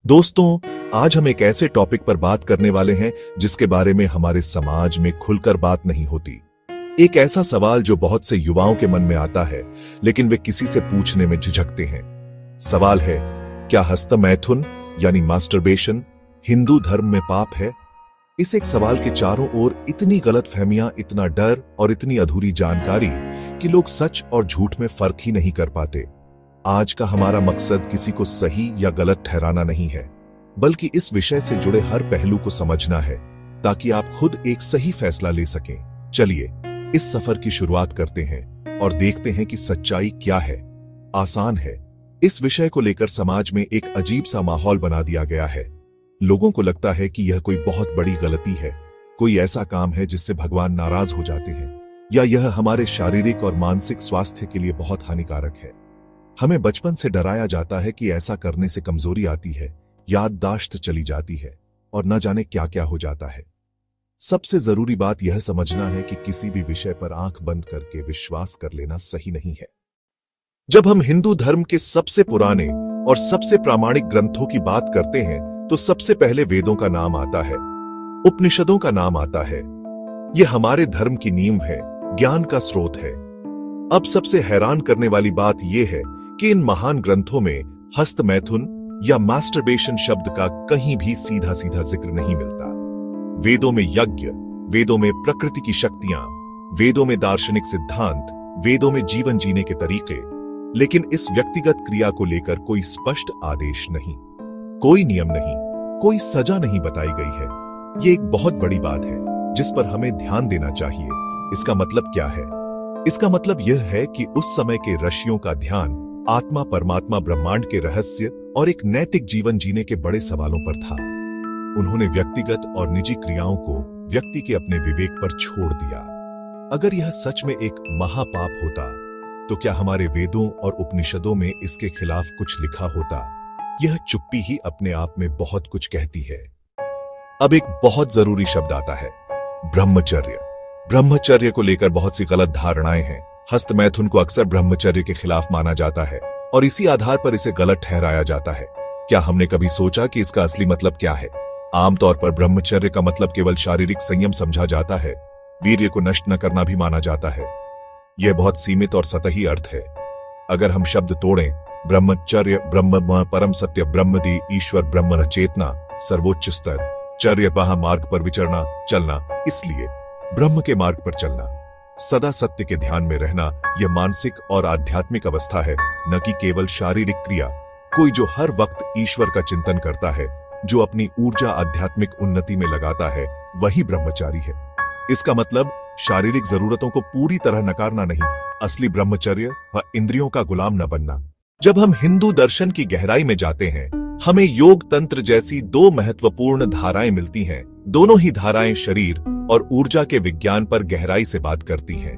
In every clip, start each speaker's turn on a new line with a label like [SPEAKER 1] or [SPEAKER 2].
[SPEAKER 1] दोस्तों, आज हम एक ऐसे टॉपिक पर बात करने वाले हैं जिसके बारे में हमारे समाज में खुलकर बात नहीं होती। एक ऐसा सवाल जो बहुत से युवाओं के मन में आता है, लेकिन वे किसी से पूछने में झिझकते हैं। सवाल है, क्या हस्तमैथुन यानी मास्टरबेशन हिंदू धर्म में पाप है? इस एक सवाल के चारों ओर इतनी गलतफहमियां, इतना डर और इतनी अधूरी जानकारी कि लोग सच और झूठ में फर्क ही नहीं कर पाते। आज का हमारा मकसद किसी को सही या गलत ठहराना नहीं है, बल्कि इस विषय से जुड़े हर पहलू को समझना है ताकि आप खुद एक सही फैसला ले सकें। चलिए इस सफर की शुरुआत करते हैं और देखते हैं कि सच्चाई क्या है। आसान है। इस विषय को लेकर समाज में एक अजीब सा माहौल बना दिया गया है। लोगों को लगता है कि यह कोई बहुत बड़ी गलती है, कोई ऐसा काम है जिससे भगवान नाराज हो जाते हैं, या यह हमारे शारीरिक और मानसिक स्वास्थ्य के लिए बहुत हानिकारक है। हमें बचपन से डराया जाता है कि ऐसा करने से कमजोरी आती है, याददाश्त चली जाती है और न जाने क्या क्या हो जाता है। सबसे जरूरी बात यह समझना है कि किसी भी विषय पर आंख बंद करके विश्वास कर लेना सही नहीं है। जब हम हिंदू धर्म के सबसे पुराने और सबसे प्रामाणिक ग्रंथों की बात करते हैं तो सबसे पहले वेदों का नाम आता है, उपनिषदों का नाम आता है। यह हमारे धर्म की नींव है, ज्ञान का स्रोत है। अब सबसे हैरान करने वाली बात यह है कि इन महान ग्रंथों में हस्तमैथुन या मास्टरबेशन शब्द का कहीं भी सीधा सीधा जिक्र नहीं मिलता। वेदों में यज्ञ, वेदों में प्रकृति की शक्तियां, वेदों में दार्शनिक सिद्धांत, वेदों में जीवन जीने के तरीके, लेकिन इस व्यक्तिगत क्रिया को लेकर कोई स्पष्ट आदेश नहीं, कोई नियम नहीं, कोई सजा नहीं बताई गई है। यह एक बहुत बड़ी बात है जिस पर हमें ध्यान देना चाहिए। इसका मतलब क्या है? इसका मतलब यह है कि उस समय के ऋषियों का ध्यान आत्मा, परमात्मा, ब्रह्मांड के रहस्य और एक नैतिक जीवन जीने के बड़े सवालों पर था। उन्होंने व्यक्तिगत और निजी क्रियाओं को व्यक्ति के अपने विवेक पर छोड़ दिया। अगर यह सच में एक महापाप होता तो क्या हमारे वेदों और उपनिषदों में इसके खिलाफ कुछ लिखा होता? यह चुप्पी ही अपने आप में बहुत कुछ कहती है। अब एक बहुत जरूरी शब्द आता है, ब्रह्मचर्य। ब्रह्मचर्य को लेकर बहुत सी गलत धारणाएं हैं। हस्तमैथुन को अक्सर ब्रह्मचर्य के खिलाफ माना जाता है और इसी आधार पर इसे गलत ठहराया जाता है। क्या हमने कभी सोचा कि इसका असली मतलब क्या है? आमतौर पर ब्रह्मचर्य का मतलब केवल शारीरिक संयम समझा जाता है। वीर्य को नष्ट न करना भी माना जाता है। यह बहुत सीमित और सतही अर्थ है। अगर हम शब्द तोड़ें, ब्रह्मचर्य, ब्रह्म, परम सत्य, ब्रह्मदि, ईश्वर, ब्रह्म चेतना, सर्वोच्च स्तर, चर्य, वहां मार्ग पर विचरना, चलना, इसलिए ब्रह्म के मार्ग पर चलना, सदा सत्य के ध्यान में रहना, यह मानसिक और आध्यात्मिक अवस्था है, न कि केवल शारीरिक क्रिया। कोई जो हर वक्त ईश्वर का चिंतन करता है, जो अपनी ऊर्जा आध्यात्मिक उन्नति में लगाता है, वही ब्रह्मचारी है। इसका मतलब शारीरिक जरूरतों को पूरी तरह नकारना नहीं, असली ब्रह्मचर्य व इंद्रियों का गुलाम न बनना। जब हम हिंदू दर्शन की गहराई में जाते हैं, हमें योग तंत्र जैसी दो महत्वपूर्ण धाराएं मिलती हैं। दोनों ही धाराएं शरीर और ऊर्जा के विज्ञान पर गहराई से बात करती हैं,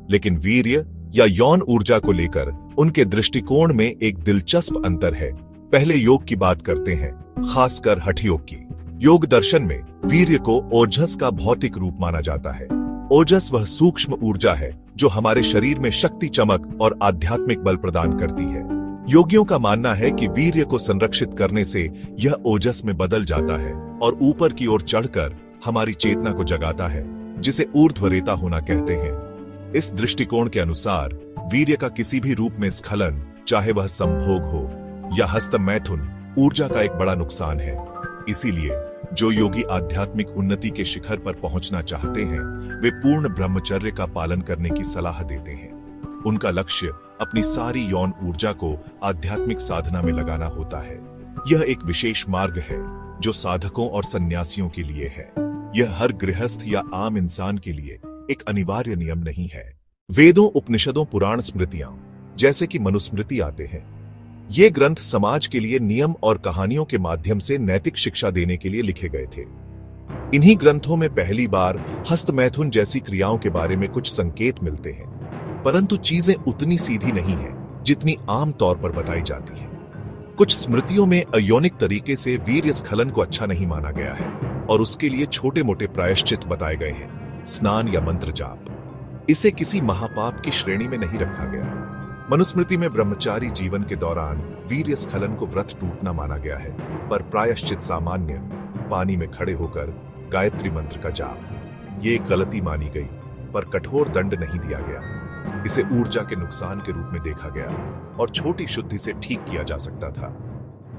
[SPEAKER 1] लेकिन वीर्य या यौन ऊर्जा को लेकर उनके दृष्टिकोण में एक दिलचस्प अंतर है। पहले योग की बात करते हैं, खासकर हठ योग की। योग दर्शन में वीर्य को ओजस का भौतिक रूप माना जाता है। ओजस वह सूक्ष्म ऊर्जा है जो हमारे शरीर में शक्ति, चमक और आध्यात्मिक बल प्रदान करती है। योगियों का मानना है कि वीर्य को संरक्षित करने से यह ओजस में बदल जाता है और ऊपर की ओर चढ़कर हमारी चेतना को जगाता है, जिसे ऊर्ध्वरेता होना कहते हैं। इस दृष्टिकोण के अनुसार वीर्य का किसी भी रूप में स्खलन, चाहे वह संभोग हो या हस्तमैथुन, ऊर्जा का एक बड़ा नुकसान है। इसीलिए जो योगी आध्यात्मिक उन्नति के शिखर पर पहुंचना चाहते हैं, वे पूर्ण ब्रह्मचर्य का पालन करने की सलाह देते हैं। उनका लक्ष्य अपनी सारी यौन ऊर्जा को आध्यात्मिक साधना में लगाना होता है। यह एक विशेष मार्ग है जो साधकों और सन्यासियों के लिए है। यह हर गृहस्थ या आम इंसान के लिए एक अनिवार्य नियम नहीं है। वेदों, उपनिषदों, पुराण, स्मृतियां जैसे कि मनुस्मृति आते हैं, ये ग्रंथ समाज के लिए नियम और कहानियों के माध्यम से नैतिक शिक्षा देने के लिए लिखे गए थे। इन्हीं ग्रंथों में पहली बार हस्तमैथुन जैसी क्रियाओं के बारे में कुछ संकेत मिलते हैं, परंतु चीजें उतनी सीधी नहीं है जितनी आम तौर पर बताई जाती है। कुछ स्मृतियों में अयौनिक तरीके से वीर्य स्खलन को अच्छा नहीं माना गया है और उसके लिए छोटे मोटे प्रायश्चित बताए गए हैं, स्नान या मंत्र जाप। इसे किसी महापाप की श्रेणी में नहीं रखा गया। मनुस्मृति में ब्रह्मचारी जीवन के दौरान वीर्य स्खलन को व्रत टूटना माना गया है, पर प्रायश्चित सामान्य पानी में खड़े होकर गायत्री मंत्र का जाप। ये एक गलती मानी गई, पर कठोर दंड नहीं दिया गया। इसे ऊर्जा के नुकसान के रूप में देखा गया और छोटी शुद्धि से ठीक किया जा सकता था।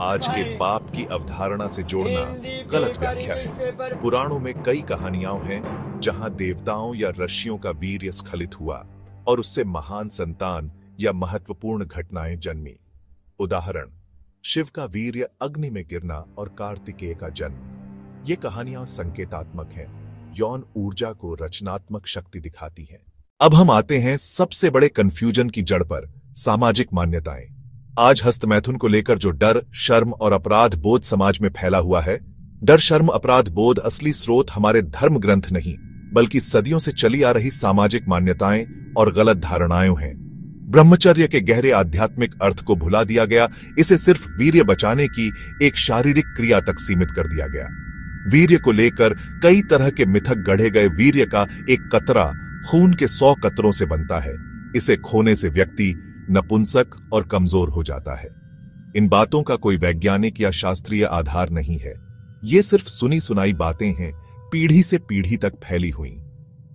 [SPEAKER 1] आज के पाप की अवधारणा से जोड़ना गलत व्याख्या है। पुराणों में कई कहानियां हैं जहां देवताओं या ऋषियों का वीर्य स्खलित हुआ और उससे महान संतान या महत्वपूर्ण घटनाएं जन्मी। उदाहरण, शिव का वीर्य अग्नि में गिरना और कार्तिकेय का जन्म। ये कहानियां संकेतात्मक हैं, यौन ऊर्जा को रचनात्मक शक्ति दिखाती हैं। अब हम आते हैं सबसे बड़े कंफ्यूजन की जड़ पर, सामाजिक मान्यताएं। आज हस्तमैथुन को लेकर जो डर, शर्म और अपराध बोध समाज में फैला हुआ है, डर, शर्म, अपराध बोध असली स्रोत हमारे धर्म ग्रंथ नहीं, बल्कि सदियों से चली आ रही सामाजिक मान्यताएं और गलत धारणाएं हैं। ब्रह्मचर्य के गहरे आध्यात्मिक अर्थ को भुला दिया गया, इसे सिर्फ वीर्य बचाने की एक शारीरिक क्रिया तक सीमित कर दिया गया। वीर्य को लेकर कई तरह के मिथक गढ़े गए। वीर्य का एक कतरा खून के 100 कतरों से बनता है। इसे खोने से व्यक्ति नपुंसक और कमजोर हो जाता है। इन बातों का कोई वैज्ञानिक या शास्त्रीय आधार नहीं है। ये सिर्फ सुनी सुनाई बातें हैं, पीढ़ी से पीढ़ी तक फैली हुई।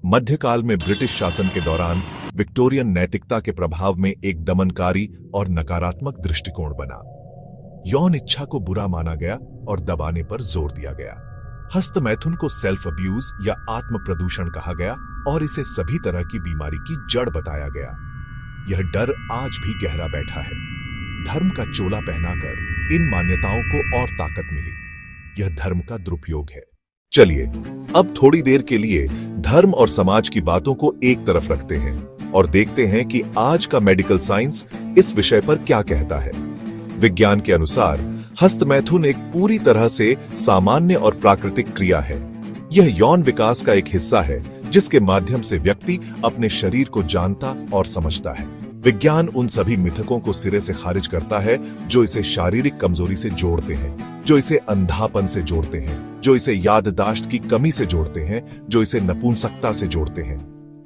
[SPEAKER 1] मध्यकाल में ब्रिटिश शासन के दौरान विक्टोरियन नैतिकता के प्रभाव में एक दमनकारी और नकारात्मक दृष्टिकोण बना। यौन इच्छा को बुरा माना गया और दबाने पर जोर दिया गया। हस्तमैथुन को सेल्फ अब्यूज या आत्म प्रदूषण कहा गया और इसे सभी तरह की बीमारी की जड़ बताया गया। यह डर आज भी गहरा बैठा है। धर्म का चोला पहनाकर इन मान्यताओं को और ताकत मिली। यह धर्म का दुरुपयोग है। चलिए अब थोड़ी देर के लिए धर्म और समाज की बातों को एक तरफ रखते हैं और देखते हैं कि आज का मेडिकल साइंस इस विषय पर क्या कहता है। विज्ञान के अनुसार हस्तमैथुन एक पूरी तरह से सामान्य और प्राकृतिक क्रिया है। यह यौन विकास का एक हिस्सा है जिसके माध्यम से व्यक्ति अपने शरीर को जानता और समझता है। विज्ञान उन सभी मिथकों को सिरे से खारिज करता है जो इसे शारीरिक कमजोरी से जोड़ते हैं, जो इसे अंधापन से जोड़ते हैं, जो इसे याददाश्त की कमी से जोड़ते हैं, जो इसे नपुंसकता से जोड़ते हैं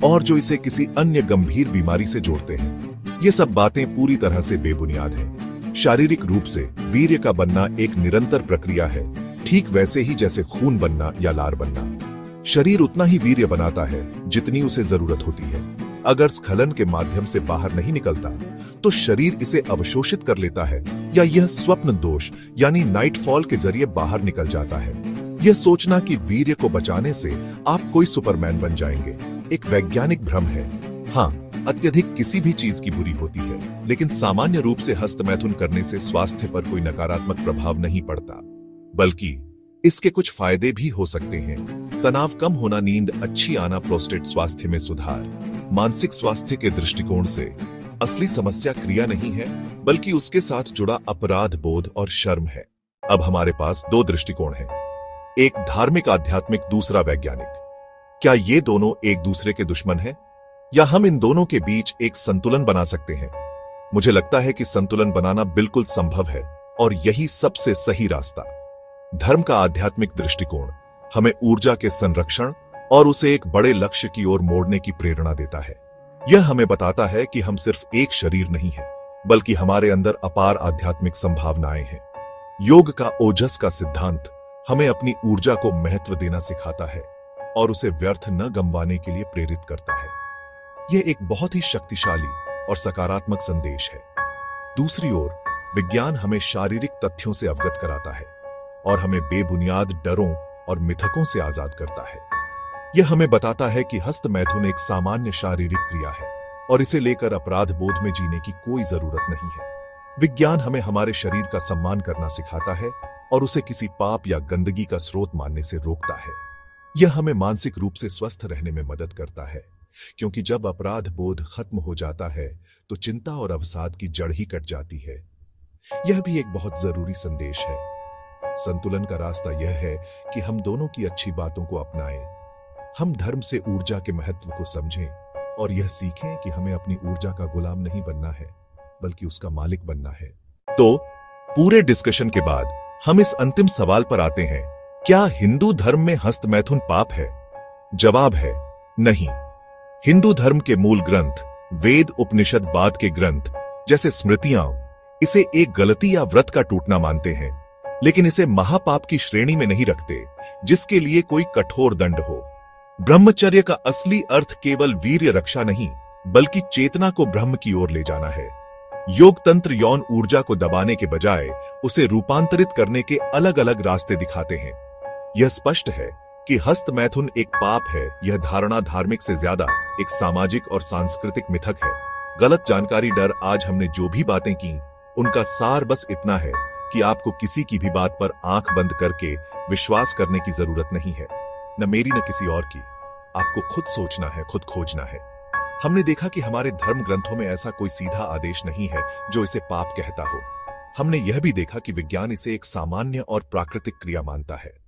[SPEAKER 1] और जो इसे किसी अन्य गंभीर बीमारी से जोड़ते हैं। ये सब बातें पूरी तरह से बेबुनियाद हैं। शारीरिक रूप से वीर्य का बनना एक निरंतर प्रक्रिया है, ठीक वैसे ही जैसे खून बनना या लार बनना। शरीर उतना ही वीर्य बनाता है जितनी उसे जरूरत होती है। अगर स्खलन के माध्यम से बाहर नहीं निकलता तो शरीर इसे अवशोषित कर लेता है या यह स्वप्न दोष यानी नाइटफॉल के जरिए बाहर निकल जाता है। यह सोचना कि वीर्य को बचाने से आप कोई सुपरमैन बन जाएंगे एक वैज्ञानिक भ्रम है। हाँ, अत्यधिक किसी भी चीज की बुरी होती है, लेकिन सामान्य रूप से हस्तमैथुन करने से स्वास्थ्य पर कोई नकारात्मक प्रभाव नहीं पड़ता, बल्कि इसके कुछ फायदे भी हो सकते हैं। तनाव कम होना, नींद अच्छी आना, प्रोस्टेट स्वास्थ्य में सुधार। मानसिक स्वास्थ्य के दृष्टिकोण से असली समस्या क्रिया नहीं है, बल्कि उसके साथ जुड़ा अपराध बोध और शर्म है। अब हमारे पास 2 दृष्टिकोण हैं, एक धार्मिक आध्यात्मिक, दूसरा वैज्ञानिक। क्या ये दोनों एक दूसरे के दुश्मन हैं या हम इन दोनों के बीच एक संतुलन बना सकते हैं? मुझे लगता है कि संतुलन बनाना बिल्कुल संभव है और यही सबसे सही रास्ता। धर्म का आध्यात्मिक दृष्टिकोण हमें ऊर्जा के संरक्षण और उसे एक बड़े लक्ष्य की ओर मोड़ने की प्रेरणा देता है। यह हमें बताता है कि हम सिर्फ एक शरीर नहीं हैं, बल्कि हमारे अंदर अपार आध्यात्मिक संभावनाएं हैं। योग का ओजस का सिद्धांत हमें अपनी ऊर्जा को महत्व देना सिखाता है और उसे व्यर्थ न गंवाने के लिए प्रेरित करता है। यह एक बहुत ही शक्तिशाली और सकारात्मक संदेश है। दूसरी ओर विज्ञान हमें शारीरिक तथ्यों से अवगत कराता है और हमें बेबुनियाद डरों और मिथकों से आजाद करता है। यह हमें बताता है कि हस्तमैथुन एक सामान्य शारीरिक क्रिया है और इसे लेकर अपराध बोध में जीने की कोई जरूरत नहीं है। विज्ञान हमें हमारे शरीर का सम्मान करना सिखाता है और उसे किसी पाप या गंदगी का स्रोत मानने से रोकता है। यह हमें मानसिक रूप से स्वस्थ रहने में मदद करता है, क्योंकि जब अपराध बोध खत्म हो जाता है तो चिंता और अवसाद की जड़ ही कट जाती है। यह भी एक बहुत जरूरी संदेश है। संतुलन का रास्ता यह है कि हम दोनों की अच्छी बातों को अपनाएं। हम धर्म से ऊर्जा के महत्व को समझें और यह सीखें कि हमें अपनी ऊर्जा का गुलाम नहीं बनना है, बल्कि उसका मालिक बनना है। तो पूरे डिस्कशन के बाद हम इस अंतिम सवाल पर आते हैं, क्या हिंदू धर्म में हस्तमैथुन पाप है? जवाब है नहीं। हिंदू धर्म के मूल ग्रंथ वेद उपनिषद बाद के ग्रंथ जैसे स्मृतियां इसे एक गलती या व्रत का टूटना मानते हैं, लेकिन इसे महापाप की श्रेणी में नहीं रखते जिसके लिए कोई कठोर दंड हो। ब्रह्मचर्य का असली अर्थ केवल वीर्य रक्षा नहीं, बल्कि चेतना को ब्रह्म की ओर ले जाना है। योग तंत्र यौन ऊर्जा को दबाने के बजाय उसे रूपांतरित करने के अलग अलग रास्ते दिखाते हैं। यह स्पष्ट है कि हस्त मैथुन एक पाप है। यह धारणा धार्मिक से ज्यादा एक सामाजिक और सांस्कृतिक मिथक है। गलत जानकारी, डर। आज हमने जो भी बातें की उनका सार बस इतना है कि आपको किसी की भी बात पर आंख बंद करके विश्वास करने की जरूरत नहीं है, न मेरी न किसी और की। आपको खुद सोचना है, खुद खोजना है। हमने देखा कि हमारे धर्म ग्रंथों में ऐसा कोई सीधा आदेश नहीं है जो इसे पाप कहता हो। हमने यह भी देखा कि विज्ञान इसे एक सामान्य और प्राकृतिक क्रिया मानता है।